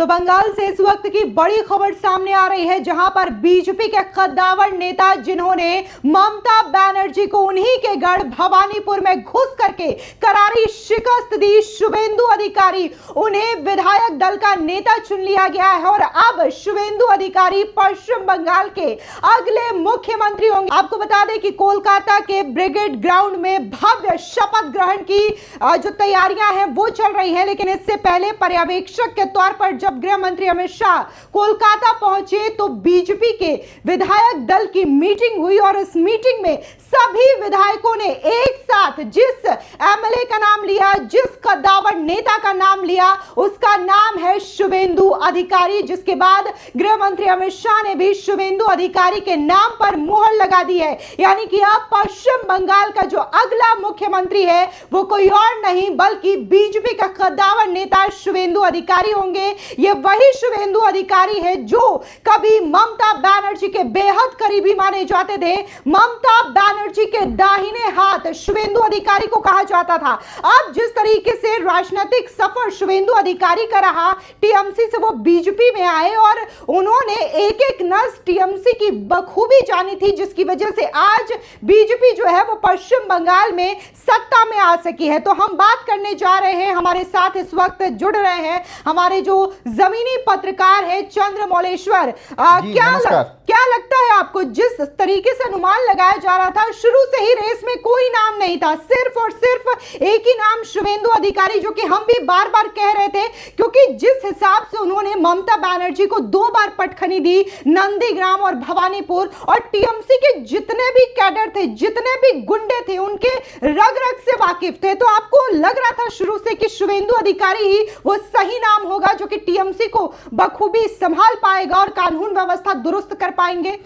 तो बंगाल से इस वक्त की बड़ी खबर सामने आ रही है, जहां पर बीजेपी के कद्दावर नेता जिन्होंने ममता बनर्जी को उन्हीं के गढ़ भवानीपुर में घुस करके करारी शिकस्त दी, शुभेंदु अधिकारी, उन्हें विधायक दल का नेता चुन लिया गया है और अब शुभेंदु अधिकारी पश्चिम बंगाल के अगले मुख्यमंत्री होंगे। आपको बता दें कि कोलकाता के ब्रिगेड ग्राउंड में भव्य शपथ ग्रहण की जो तैयारियां हैं वो चल रही है, लेकिन इससे पहले पर्यवेक्षक के तौर पर जब गृह मंत्री अमित शाह कोलकाता पहुंचे तो बीजेपी के विधायक दल की मीटिंग हुई और इस मीटिंग में सभी विधायकों ने एक साथ जिस एमएलए का नाम लिया, जिस कद्दावर नेता का नाम लिया, उसका नाम है शुभेंदु अधिकारी, जिसके बाद गृह मंत्री अमित शाह ने भी शुभेंदु अधिकारी के नाम पर मुहर लगा दी है। यानी कि अब पश्चिम बंगाल का जो अगला मुख्यमंत्री है वो कोई और नहीं बल्कि बीजेपी का कद्दावर नेता शुभेंदु अधिकारी होंगे। ये वही शुभेंदु अधिकारी है जो कभी ममता बनर्जी के बेहद करीबी माने जाते थे। ममता बनर्जी के दाहिने हाथ शुभेंदु अधिकारी को कहा जाता था। अब जिस तरीके से राजनीतिक सफर शुभेंदु अधिकारी का रहा, टीएमसी से वो बीजेपी में आए और उन्होंने एक एक नस टीएमसी की बखूबी जानी थी, जिसकी वजह से आज बीजेपी जो है वो पश्चिम बंगाल में सत्ता में आ सकी है। तो हम बात करने जा रहे हैं, हमारे साथ इस वक्त जुड़ रहे हैं हमारे जो जमीनी पत्रकार है चंद्रमौलेश्वर। क्या लगता है आपको, जिस तरीके से अनुमान लगाया जा रहा था, शुरू से ही रेस में कोई नाम नहीं था, सिर्फ और सिर्फ एक ही नाम शुभेंदु अधिकारी, जो कि हम भी बार बार कह रहे थे, क्योंकि जिस हिसाब से उन्होंने ममता बनर्जी को 2 बार पटखनी दी, नंदीग्राम और भवानीपुर, और टीएमसी के जितने भी कैडर थे, जितने भी गुंडे थे, उनके रग रग से वाकिफ थे, तो आपको लग रहा था शुरू से कि शुभेंदु अधिकारी ही वो सही नाम होगा जो कि टीएमसी को बखूबी संभाल पाएगा और कानून व्यवस्था दुरुस्त कर पाएंगे।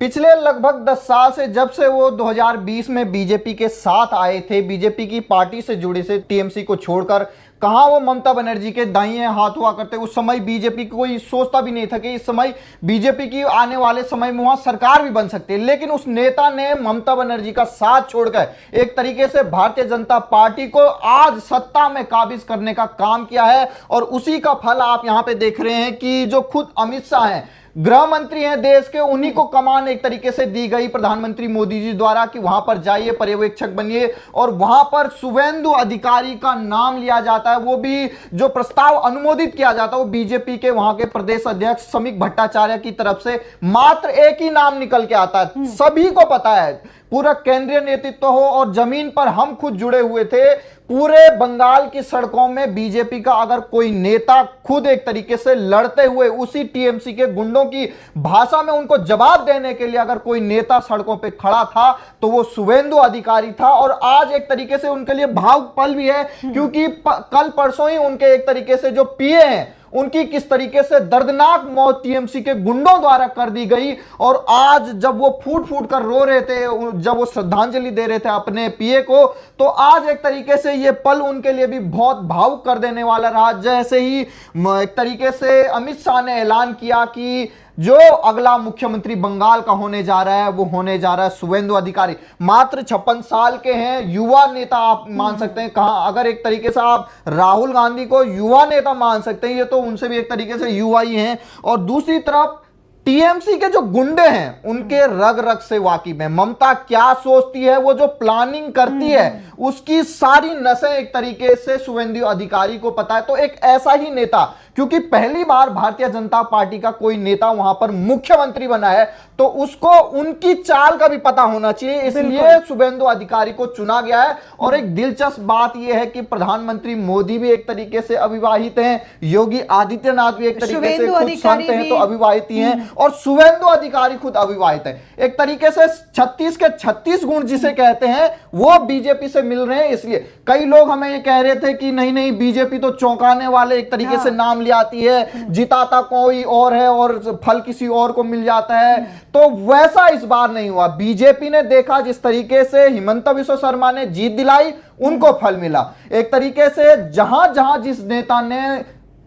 पिछले लगभग 10 साल से, जब से वो 2020 में बीजेपी के साथ आए थे, बीजेपी की पार्टी से जुड़े से, टीएमसी को छोड़कर, कहां वो ममता बनर्जी के दाहिने हाथ हुआ करते। उस समय बीजेपी को कोई सोचता भी नहीं था कि इस समय बीजेपी की आने वाले समय में वहां सरकार भी बन सकती है। लेकिन उस नेता ने ममता बनर्जी का साथ छोड़कर एक तरीके से भारतीय जनता पार्टी को आज सत्ता में काबिज करने का काम किया है और उसी का फल आप यहां पे देख रहे हैं कि जो खुद अमित शाह हैं, गृह मंत्री हैं देश के, उन्हीं को कमान एक तरीके से दी गई प्रधानमंत्री मोदी जी द्वारा कि वहां पर जाइए, पर्यवेक्षक बनिए, और वहां पर शुभेंदु अधिकारी का नाम लिया जाता है। वो भी जो प्रस्ताव अनुमोदित किया जाता है वो बीजेपी के वहां के प्रदेश अध्यक्ष समीक भट्टाचार्य की तरफ से मात्र एक ही नाम निकल के आता है। सभी को पता है, पूरा केंद्रीय नेतृत्व हो और जमीन पर हम खुद जुड़े हुए थे, पूरे बंगाल की सड़कों में बीजेपी का अगर कोई नेता खुद एक तरीके से लड़ते हुए उसी टीएमसी के गुंडों की भाषा में उनको जवाब देने के लिए अगर कोई नेता सड़कों पे खड़ा था तो वो शुभेंदु अधिकारी था। और आज एक तरीके से उनके लिए भावुक पल भी है, क्योंकि कल परसों ही उनके एक तरीके से जो पीए हैं उनकी किस तरीके से दर्दनाक मौत टीएमसी के गुंडों द्वारा कर दी गई। और आज जब वो फूट फूट कर रो रहे थे, जब वो श्रद्धांजलि दे रहे थे अपने पीए को, तो आज एक तरीके से ये पल उनके लिए भी बहुत भावुक कर देने वाला रहा। जैसे ही एक तरीके से अमित शाह ने ऐलान किया कि जो अगला मुख्यमंत्री बंगाल का होने जा रहा है वो होने जा रहा है शुभेंदु अधिकारी। मात्र 56 साल के हैं, युवा नेता आप मान सकते हैं। कहां अगर एक तरीके से आप राहुल गांधी को युवा नेता मान सकते हैं, ये तो उनसे भी एक तरीके से युवा ही हैं। और दूसरी तरफ टीएमसी के जो गुंडे हैं उनके रग रग से वाकिफ है। ममता क्या सोचती है, वो जो प्लानिंग करती है उसकी सारी नसें एक तरीके से शुभेंदु अधिकारी को पता है। तो एक ऐसा ही नेता, क्योंकि पहली बार भारतीय जनता पार्टी का कोई नेता वहां पर मुख्यमंत्री बना है, तो उसको उनकी चाल का भी पता होना चाहिए, इसलिए शुभेंदु अधिकारी को चुना गया है। और एक दिलचस्प बात यह है कि प्रधानमंत्री मोदी भी एक तरीके से अविवाहित हैं, योगी आदित्यनाथ भी एक तरीके से खुद संत हैं तो अविवाहित ही हैं, और शुभेंदु अधिकारी खुद अविवाहित हैं। एक तरीके से 36 के 36 गुण जिसे कहते हैं वो बीजेपी से मिल रहे हैं। इसलिए कई लोग हमें ये कह रहे थे कि नहीं नहीं बीजेपी तो चौंकाने वाले एक तरीके से नाम ले आती है, जिताता कोई और है और फल किसी और को मिल जाता है। तो वैसा इस बार नहीं हुआ। बीजेपी ने देखा जिस तरीके से हिमंता बिस्वा शर्मा ने जीत दिलाई, उनको फल मिला। एक तरीके से जहां जहां जिस नेता ने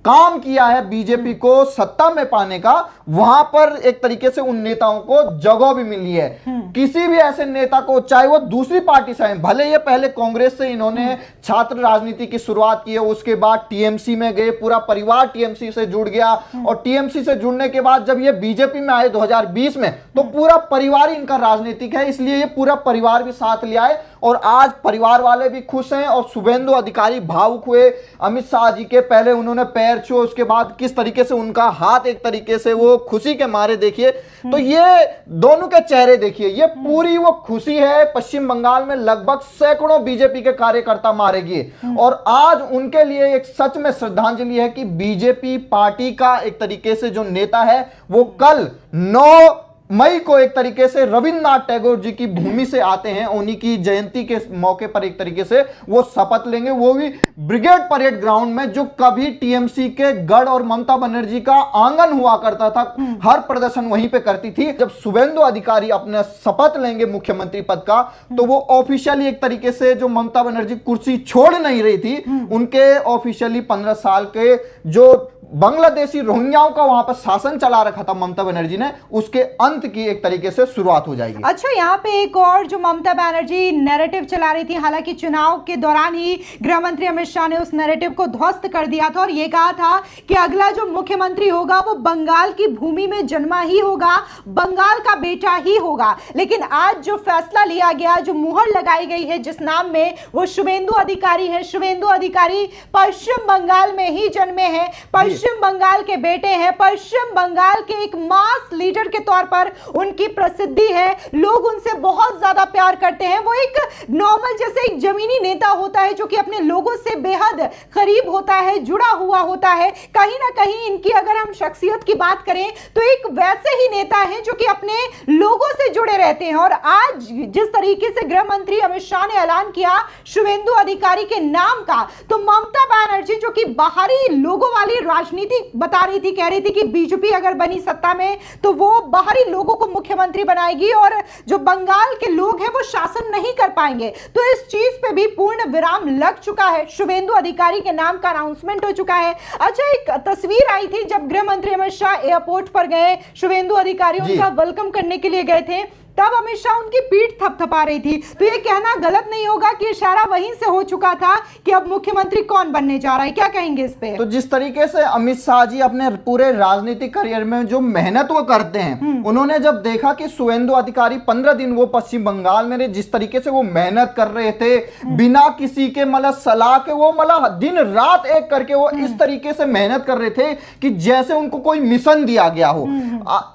काम किया है बीजेपी को सत्ता में पाने का, वहां पर एक तरीके से उन नेताओं को जगह भी मिली है। किसी भी ऐसे नेता को, चाहे वो दूसरी पार्टी से आए, भले ये पहले कांग्रेस से इन्होंने छात्र राजनीति की शुरुआत की है, उसके बाद टीएमसी में गए, पूरा परिवार टीएमसी से जुड़ गया, और टीएमसी से जुड़ने के बाद जब ये बीजेपी में आए 2020 में, तो पूरा परिवार इनका राजनीतिक है, इसलिए ये पूरा परिवार भी साथ ले आए, और आज परिवार वाले भी खुश हैं। और शुभेंदु अधिकारी भावुक हुए अमित शाह जी के, पहले उन्होंने पैर छुए, उसके बाद किस तरीके से उनका हाथ एक तरीके से वो खुशी के मारे, देखिए तो ये दोनों के चेहरे देखिए, ये पूरी वो खुशी है। पश्चिम बंगाल में लगभग सैकड़ों बीजेपी के कार्यकर्ता मारे गए, और आज उनके लिए एक सच में श्रद्धांजलि है कि बीजेपी पार्टी का एक तरीके से जो नेता है वो कल 9 मई को एक तरीके से रविन्द्रनाथ टैगोर जी की भूमि से आते हैं, उन्हीं की जयंती के मौके पर एक तरीके से वो शपथ लेंगे, वो भी ब्रिगेड परेड ग्राउंड में, जो कभी टीएमसी के गढ़ और ममता बनर्जी का आंगन हुआ करता था, हर प्रदर्शन वहीं पे करती थी। जब शुभेंदु अधिकारी अपना शपथ लेंगे मुख्यमंत्री पद का, तो वो ऑफिशियली एक तरीके से, जो ममता बनर्जी कुर्सी छोड़ नहीं रही थी, उनके ऑफिशियली 15 साल के जो बांग्लादेशी रोहिंग्याओं का वहां पर शासन चला रखा था ममता बनर्जी ने, उसके अंत की एक तरीके से शुरुआत हो जाएगी। अच्छा, यहाँ पे एक और जो ममता बनर्जी नैरेटिव चला रही थी, हालांकि चुनाव के दौरान ही गृह मंत्री अमित शाह ने उस नैरेटिव को ध्वस्त कर दिया था और ये कहा था कि अगला जो मुख्यमंत्री होगा वो बंगाल की भूमि में जन्मा ही होगा, बंगाल का बेटा ही होगा। लेकिन आज जो फैसला लिया गया, जो मुहर लगाई गई है जिस नाम में, वो शुभेंदु अधिकारी है। शुभेंदु अधिकारी पश्चिम बंगाल में ही जन्मे हैं, पश्चिम बंगाल के बेटे हैं, पश्चिम बंगाल के एक मास लीडर के तौर पर उनकी प्रसिद्धि है, लोग उनसे बहुत ज्यादा प्यार करते हैं। वो एक नॉर्मल जैसे एक जमीनी नेता होता है जो कि अपने लोगों से बेहद करीब होता है, जुड़ा हुआ होता है। कहीं ना कहीं इनकी अगर हम शख्सियत की बात करें तो एक वैसे ही नेता है जो कि अपने लोगों से जुड़े रहते हैं। और आज जिस तरीके से गृह मंत्री अमित शाह ने ऐलान किया शुभेंदु अधिकारी के नाम का, तो ममता बनर्जी जो कि बाहरी लोगों वाली राजनीति बता रही थी, कह रही थी कि बीजेपी अगर बनी सत्ता में तो वो बाहरी लोगों को मुख्यमंत्री बनाएगी और जो बंगाल के लोग हैं वो शासन नहीं कर पाएंगे। तो इस चीज पे भी पूर्ण विराम लग चुका है, शुभेंदु अधिकारी के नाम का अनाउंसमेंट हो चुका है। अच्छा, एक तस्वीर आई थी जब गृह मंत्री अमित शाह एयरपोर्ट पर गए, शुभेंदु अधिकारी उनका वेलकम करने के लिए गए थे, तब अमित शाह उनकी पीठ थपथपा रही थी। तो ये कहना गलत नहीं होगा कि इशारा वहीं से हो चुका था कि अब मुख्यमंत्री कौन बनने जा रहा है। क्या कहेंगे इस पे? तो जिस तरीके से अमित शाह जी अपने पूरे राजनीतिक करियर में जो मेहनत वो करते हैं, उन्होंने जब देखा कि शुभेंदु अधिकारी 15 दिन वो पश्चिम बंगाल में रहे, जिस तरीके से वो मेहनत कर रहे थे बिना किसी के मतलब सलाह के, वो मतलब दिन रात एक करके वो इस तरीके से मेहनत कर रहे थे कि जैसे उनको कोई मिशन दिया गया हो।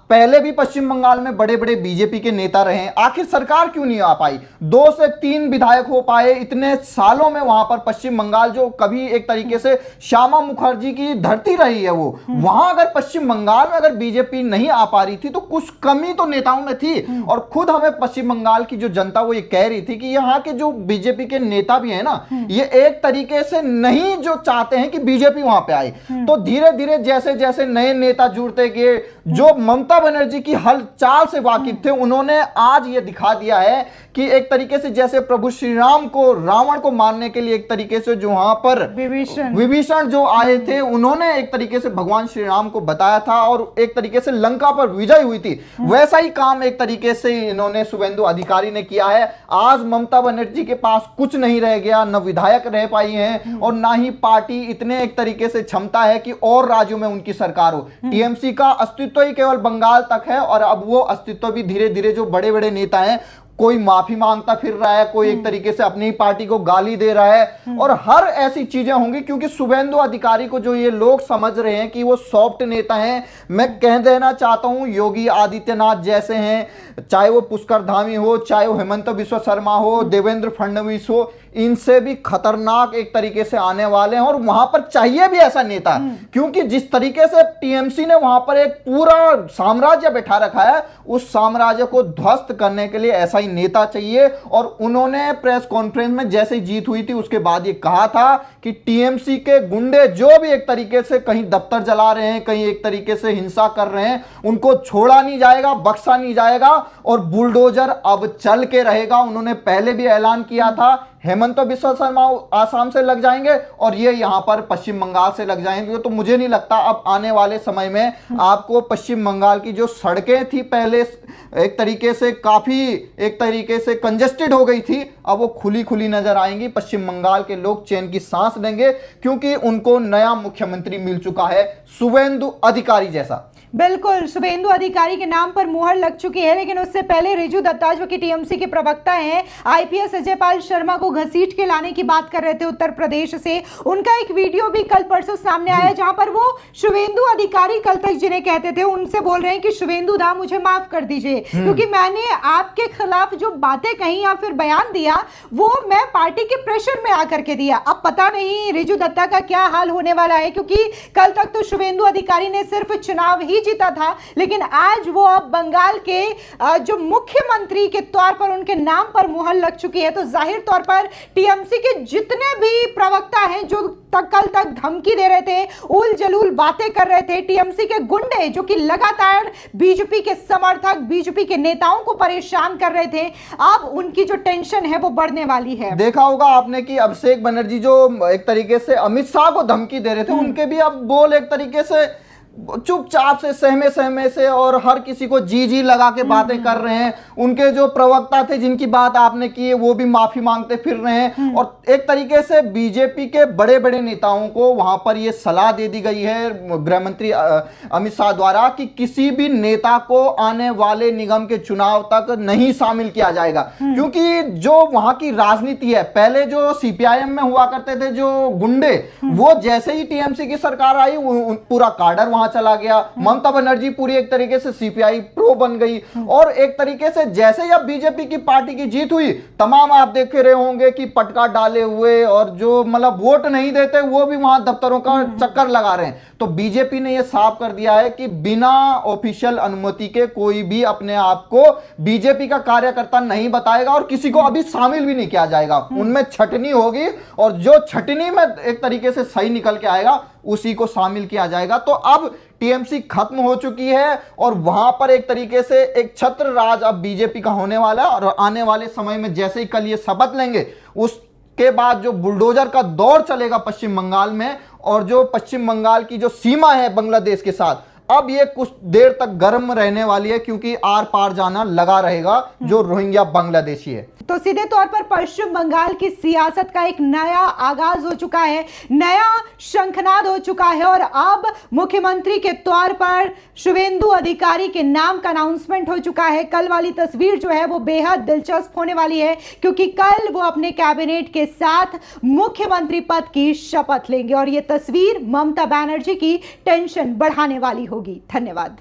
पहले भी पश्चिम बंगाल में बड़े बड़े बीजेपी के नेता रहे हैं, आखिर सरकार क्यों नहीं आ पाई? 2 से 3 विधायक हो पाए इतने सालों में वहां पर पश्चिम बंगाल, जो कभी एक तरीके से श्यामा मुखर्जी की धरती रही है, वो वहां अगर पश्चिम बंगाल में अगर बीजेपी नहीं आ पा रही थी तो कुछ कमी तो नेताओं में थी। और खुद हमें पश्चिम बंगाल की जो जनता वो ये कह रही थी कि यहाँ के जो बीजेपी के नेता भी है ना, ये एक तरीके से नहीं जो चाहते हैं कि बीजेपी वहां पे आए। तो धीरे धीरे जैसे जैसे नए नेता जुड़ते गए, जो ममता बनर्जी की हर चाल से वाकिफ थे, उन्होंने आज ये दिखा दिया है कि एक तरीके से जैसे प्रभु श्री राम को रावण को मारने के लिए एक तरीके से जो वहां पर विभीषण जो आए थे, उन्होंने एक तरीके से भगवान श्री राम को बताया था और एक तरीके से लंका पर विजय हुई थी, वैसा ही काम एक तरीके से इन्होंने शुभेंदु अधिकारी ने किया है। आज ममता बनर्जी के पास कुछ नहीं रह गया, न विधायक रह पाई हैं और ना ही पार्टी इतने एक तरीके से क्षमता है कि और राज्यों में उनकी सरकार हो। टीएमसी का अस्तित्व ही केवल बंगाल तक है और अब वो अस्तित्व भी धीरे धीरे जो बड़े बड़े नेता हैं, कोई माफी मांगता फिर रहा है, कोई एक तरीके से अपनी पार्टी को गाली दे रहा है और हर ऐसी चीजें होंगी, क्योंकि शुभेंदु अधिकारी को जो ये लोग समझ रहे हैं कि वो सॉफ्ट नेता हैं। मैं कह देना चाहता हूं, योगी आदित्यनाथ जैसे हैं, चाहे वो पुष्कर धामी हो, चाहे वो हेमंत बिश्व शर्मा हो, देवेंद्र फडणवीस हो, इनसे भी खतरनाक एक तरीके से आने वाले हैं और वहां पर चाहिए भी ऐसा नेता, क्योंकि जिस तरीके से टीएमसी ने वहां पर एक पूरा साम्राज्य बैठा रखा है, उस साम्राज्य को ध्वस्त करने के लिए ऐसा ही नेता चाहिए। और उन्होंने प्रेस कॉन्फ्रेंस में जैसे ही जीत हुई थी उसके बाद ये कहा था कि टीएमसी के गुंडे जो भी एक तरीके से कहीं दफ्तर जला रहे हैं, कहीं एक तरीके से हिंसा कर रहे हैं, उनको छोड़ा नहीं जाएगा, बख्शा नहीं जाएगा और बुलडोजर अब चल के रहेगा। उन्होंने पहले भी ऐलान किया था, हेमंत बिस्वा शर्मा आसाम से लग जाएंगे और ये यहाँ पर पश्चिम बंगाल से लग जाएंगे। तो मुझे नहीं लगता अब आने वाले समय में आपको पश्चिम बंगाल की जो सड़कें थी पहले एक तरीके से कंजेस्टेड हो गई थी, अब वो खुली खुली नजर आएंगी। पश्चिम बंगाल के लोग चैन की सांस लेंगे क्योंकि उनको नया मुख्यमंत्री मिल चुका है, शुभेंदु अधिकारी जैसा। बिल्कुल, शुभेंदु अधिकारी के नाम पर मुहर लग चुकी है। लेकिन उससे पहले रिजू दत्ता जो कि टीएमसी के प्रवक्ता हैं, आईपीएस अजय पाल शर्मा को घसीट के लाने की बात कर रहे थे उत्तर प्रदेश से। उनका एक वीडियो भी कल परसों सामने आया जहां पर वो शुभेंदु अधिकारी कल तक जिन्हें कहते थे उनसे बोल रहे हैं कि शुभेंदु दा मुझे माफ कर दीजिए क्योंकि मैंने आपके खिलाफ जो बातें कही या फिर बयान दिया वो मैं पार्टी के प्रेशर में आकर के दिया। अब पता नहीं रिजू दत्ता का क्या हाल होने वाला है क्योंकि कल तक तो शुभेंदु अधिकारी ने सिर्फ चुनाव ही जीता था, लेकिन आज वो अब बंगाल के जो मुख्यमंत्री के तौर पर उनके नाम पर मुहर लग चुकी है। तो जाहिर तौर पर टीएमसी के जितने भी प्रवक्ता हैं जो कल तक धमकी दे रहे थे, उल जलूल बातें कर रहे थे, टीएमसी के गुंडे जो कि लगातार बीजेपी के समर्थक, बीजेपी के नेताओं को परेशान कर रहे थे, अब उनकी जो टेंशन है वो बढ़ने वाली है। देखा होगा आपने कि अभिषेक बनर्जी जो एक तरीके से अमित शाह को धमकी दे रहे थे, उनके भी अब बोल एक तरीके से चुपचाप से सहमे से और हर किसी को जी लगा के बातें कर रहे हैं। उनके जो प्रवक्ता थे जिनकी बात आपने की है वो भी माफी मांगते फिर रहे हैं और एक तरीके से बीजेपी के बड़े बड़े नेताओं को वहां पर ये सलाह दे दी गई है गृह मंत्री अमित शाह द्वारा कि किसी भी नेता को आने वाले निगम के चुनाव तक नहीं शामिल किया जाएगा क्योंकि जो वहां की राजनीति है, पहले जो सीपीआईएम में हुआ करते थे जो गुंडे, वो जैसे ही टीएमसी की सरकार आई पूरा काडर वहां चला गया। ममता बनर्जी पूरी एक तरीके से सीपीआई प्रो बन गई और एक तरीके से जैसे ही अब बीजेपी की पार्टी की जीत हुई, तमाम आप देख रहे होंगे कि पटका डाले हुए और जो मतलब वोट नहीं देते वो भी वहां दफ्तरों का चक्कर लगा रहे हैं। तो बीजेपी ने यह साफ कर दिया है कि बिना ऑफिशियल अनुमति के कोई भी अपने आप को बीजेपी का कार्यकर्ता नहीं बताएगा और किसी को अभी शामिल भी नहीं किया जाएगा। उनमें छटनी होगी और जो छटनी में एक तरीके से सही निकल के आएगा उसी को शामिल किया जाएगा। तो अब टीएमसी खत्म हो चुकी है और वहां पर एक तरीके से एक छत्र राज अब बीजेपी का होने वाला है और आने वाले समय में जैसे ही कल ये शपथ लेंगे उसके बाद जो बुलडोजर का दौर चलेगा पश्चिम बंगाल में और जो पश्चिम बंगाल की जो सीमा है बांग्लादेश के साथ, अब ये कुछ देर तक गर्म रहने वाली है क्योंकि आर पार जाना लगा रहेगा जो रोहिंग्या बांग्लादेशी है। तो सीधे तौर पर पश्चिम बंगाल की सियासत का एक नया आगाज हो चुका है, नया शंखनाद हो चुका है और अब मुख्यमंत्री के तौर पर शुभेंदु अधिकारी के नाम का अनाउंसमेंट हो चुका है। कल वाली तस्वीर जो है वो बेहद दिलचस्प होने वाली है क्योंकि कल वो अपने कैबिनेट के साथ मुख्यमंत्री पद की शपथ लेंगे और ये तस्वीर ममता बनर्जी की टेंशन बढ़ाने वाली होगी। धन्यवाद।